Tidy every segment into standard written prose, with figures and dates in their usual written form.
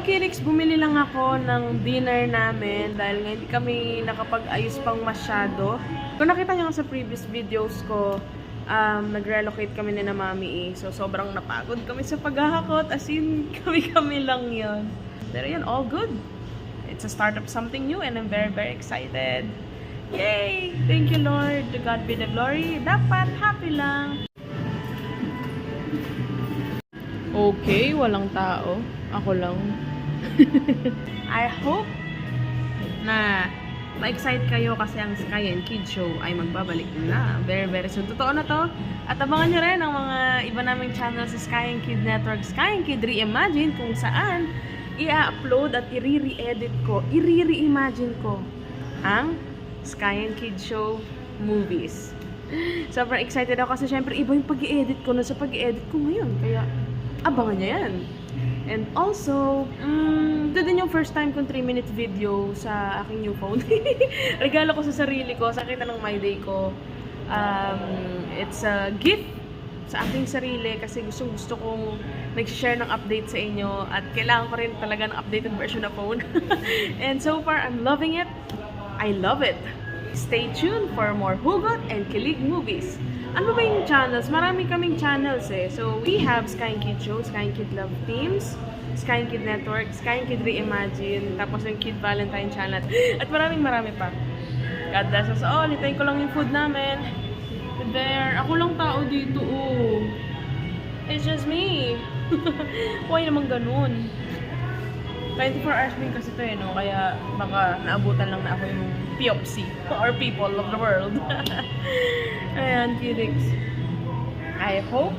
Kids, bumili lang ako ng dinner namin dahil nga hindi kami nakapag-ayos pang masyado. Kung nakita nyo sa previous videos ko, nag-relocate kami ni na Mami eh. So, sobrang napagod kami sa paghahakot. As in, kami lang yon. Pero yun, all good. It's a start of something new and I'm very, very excited. Yay! Thank you, Lord. To God be the glory. Dapat happy lang. Okay, walang tao. Ako lang. I hope na ma-excite kayo kasi ang Sky and Kid Show ay magbabalik na. Very, very soon. Totoo na to. At abangan nyo rin ang mga iba naming channel sa Sky and Kid Network, Sky and Kid Reimagine, kung saan i-upload at i-re-edit ko, i-re-imagine ko ang Sky and Kid Show movies. Sobrang excited ako kasi syempre iba yung pag-i-edit ko na sa pag-i-edit ko ngayon. Kaya abangan nyo yan. And also, ito din yung first time kong 3-minute video sa aking new phone. Regalo ko sa sarili ko, sa kita ng My Day ko. It's a gift sa aking sarili kasi gusto kong nag-share ng update sa inyo at kailangan ko rin talaga ng updated version na phone. And so far, I'm loving it. I love it. Stay tuned for more Hugot and Kilig movies. Ano ba yung channels? Marami kaming channels eh. So, we have Sky and Kid Show, Sky and Kid Love Teams, Sky and Kid Network, Sky and Kid Reimagine, tapos yung Kid Valentine channel. At marami pa. God bless us all. Hintayin ko lang yung food namin. There. Ako lang tao dito, oh. It's just me. Why naman ganun? 24 hours din kasi ito eh, no? Kaya baka naabutan lang na ako yung POC or people of the world. Ayan, kids. I hope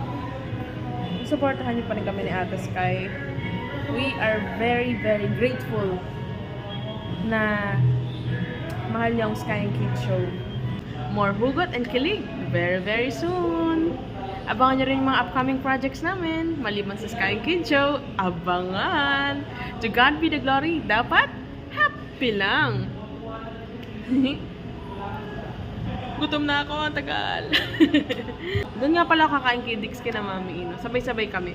supportahan niyo pa rin kami ni Ate Sky. We are very, very grateful na mahal niyo ang Sky and Kid Show. More Hugot and Kilig very, very soon. Abangan nyo rin yung mga upcoming projects namin. Maliban sa Sky and Kid Show, abangan! To God be the glory. Dapat happy lang. Gutom na ako, ang tagal. Doon nga pala kakain kidiks kina Mami Ino. Sabay-sabay kami.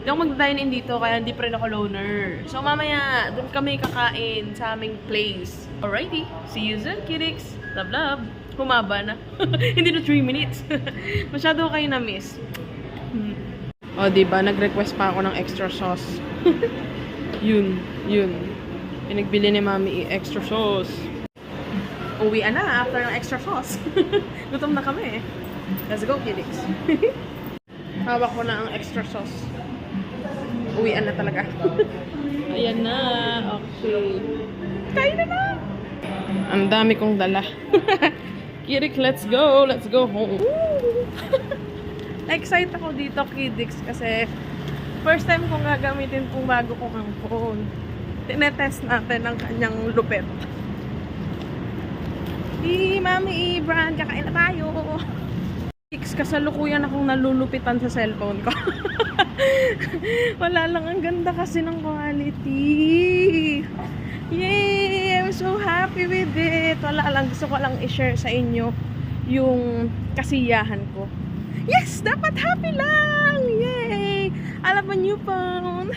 Hindi ako mag-dine-in dito, kaya hindi pa rin ako loner. So mamaya, doon kami kakain sa aming place. Alrighty, see you soon, kidiks. Love, love. Humaba na. Hindi na 3 minutes. Masyado kayo na-miss. O, diba? Nag-request pa ako ng extra sauce. Yun. Pinagbili ni Mami extra sauce. Uwi na after ng extra sauce. Gutom na kami eh. Let's go, kids. Hawak ko na ang extra sauce. Uwi na talaga. Ayan na. Okay. Kain na na! Ang dami kong dala. Kirik, let's go! Let's go home! Excited ako dito, Kidiks, kasi first time kong gagamitin kung bago kong ang phone. Tinetest natin ang kanyang lupet. Mami, Brand, kakain na tayo! Kidiks, kasalukuyan akong nalulupitan sa cellphone ko. Wala lang, ang ganda kasi ng quality. Yay! I'm so happy with it. Wala lang, gusto ko lang i-share sa inyo yung kasiyahan ko. Yes! Dapat happy lang! Yay! I love my new phone.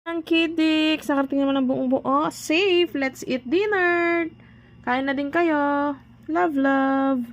Ang kidik, nakarating naman ang buong buo. Safe! Let's eat dinner! Kain na din kayo. Love, love!